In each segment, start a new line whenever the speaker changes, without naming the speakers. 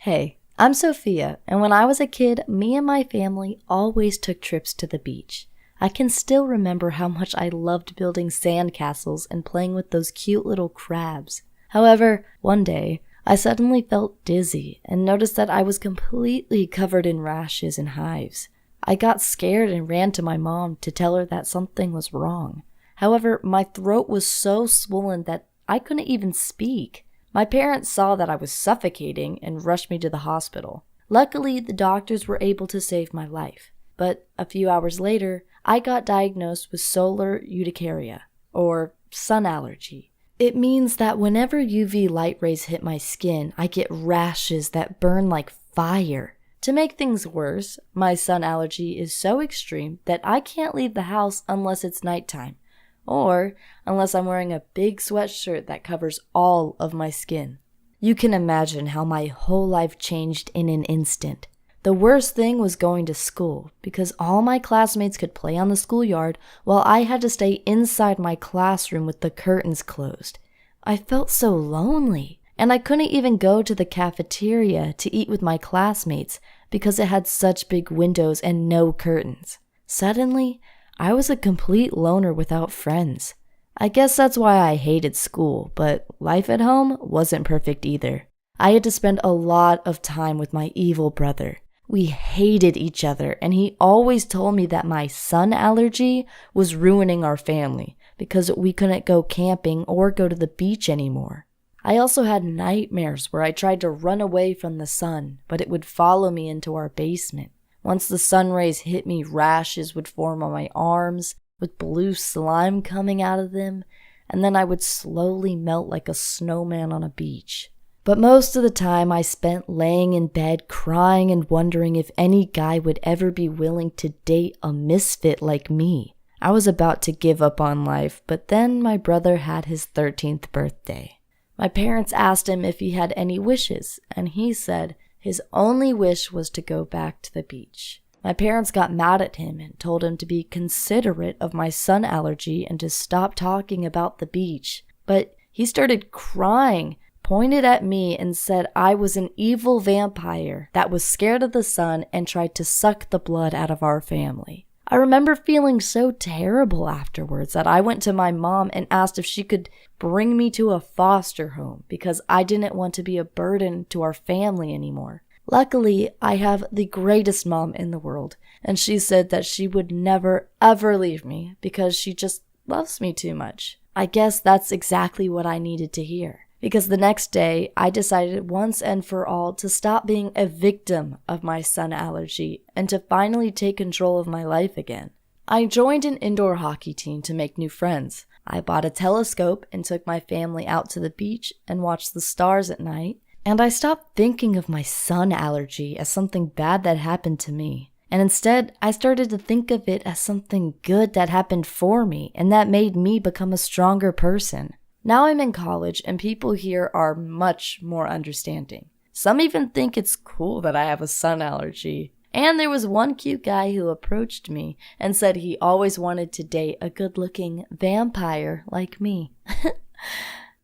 Hey, I'm Sophia, and when I was a kid, me and my family always took trips to the beach. I can still remember how much I loved building sandcastles and playing with those cute little crabs. However, one day, I suddenly felt dizzy and noticed that I was completely covered in rashes and hives. I got scared and ran to my mom to tell her that something was wrong. However, my throat was so swollen that I couldn't even speak. My parents saw that I was suffocating and rushed me to the hospital. Luckily, the doctors were able to save my life. But a few hours later, I got diagnosed with solar urticaria, or sun allergy. It means that whenever UV light rays hit my skin, I get rashes that burn like fire. To make things worse, my sun allergy is so extreme that I can't leave the house unless it's nighttime, or unless I'm wearing a big sweatshirt that covers all of my skin. You can imagine how my whole life changed in an instant. The worst thing was going to school, because all my classmates could play on the schoolyard while I had to stay inside my classroom with the curtains closed. I felt so lonely, and I couldn't even go to the cafeteria to eat with my classmates because it had such big windows and no curtains. Suddenly, I was a complete loner without friends. I guess that's why I hated school, but life at home wasn't perfect either. I had to spend a lot of time with my evil brother. We hated each other, and he always told me that my sun allergy was ruining our family because we couldn't go camping or go to the beach anymore. I also had nightmares where I tried to run away from the sun, but it would follow me into our basement. Once the sun rays hit me, rashes would form on my arms, with blue slime coming out of them, and then I would slowly melt like a snowman on a beach. But most of the time I spent laying in bed crying and wondering if any guy would ever be willing to date a misfit like me. I was about to give up on life, but then my brother had his 13th birthday. My parents asked him if he had any wishes, and he said his only wish was to go back to the beach. My parents got mad at him and told him to be considerate of my sun allergy and to stop talking about the beach. But he started crying, pointed at me, and said I was an evil vampire that was scared of the sun and tried to suck the blood out of our family. I remember feeling so terrible afterwards that I went to my mom and asked if she could bring me to a foster home because I didn't want to be a burden to our family anymore. Luckily, I have the greatest mom in the world, and she said that she would never ever leave me because she just loves me too much. I guess that's exactly what I needed to hear. Because the next day, I decided once and for all to stop being a victim of my sun allergy and to finally take control of my life again. I joined an indoor hockey team to make new friends. I bought a telescope and took my family out to the beach and watched the stars at night. And I stopped thinking of my sun allergy as something bad that happened to me. And instead, I started to think of it as something good that happened for me and that made me become a stronger person. Now I'm in college and people here are much more understanding. Some even think it's cool that I have a sun allergy. And there was one cute guy who approached me and said he always wanted to date a good-looking vampire like me.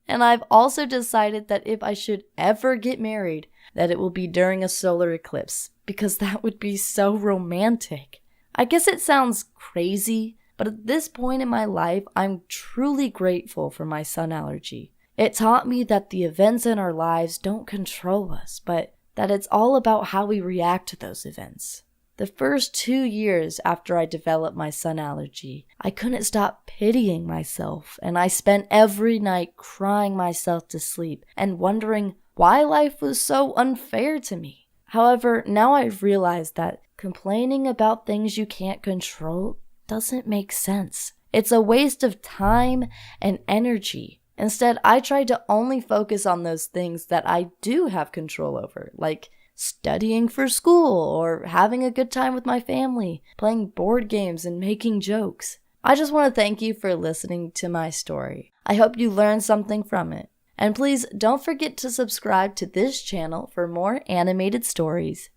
And I've also decided that if I should ever get married, that it will be during a solar eclipse, because that would be so romantic. I guess it sounds crazy, but at this point in my life, I'm truly grateful for my sun allergy. It taught me that the events in our lives don't control us, but that it's all about how we react to those events. The first 2 years after I developed my sun allergy, I couldn't stop pitying myself, and I spent every night crying myself to sleep and wondering why life was so unfair to me. However, now I've realized that complaining about things you can't control doesn't make sense. It's a waste of time and energy. Instead, I try to only focus on those things that I do have control over, like studying for school or having a good time with my family, playing board games and making jokes. I just want to thank you for listening to my story. I hope you learned something from it. And please don't forget to subscribe to this channel for more animated stories.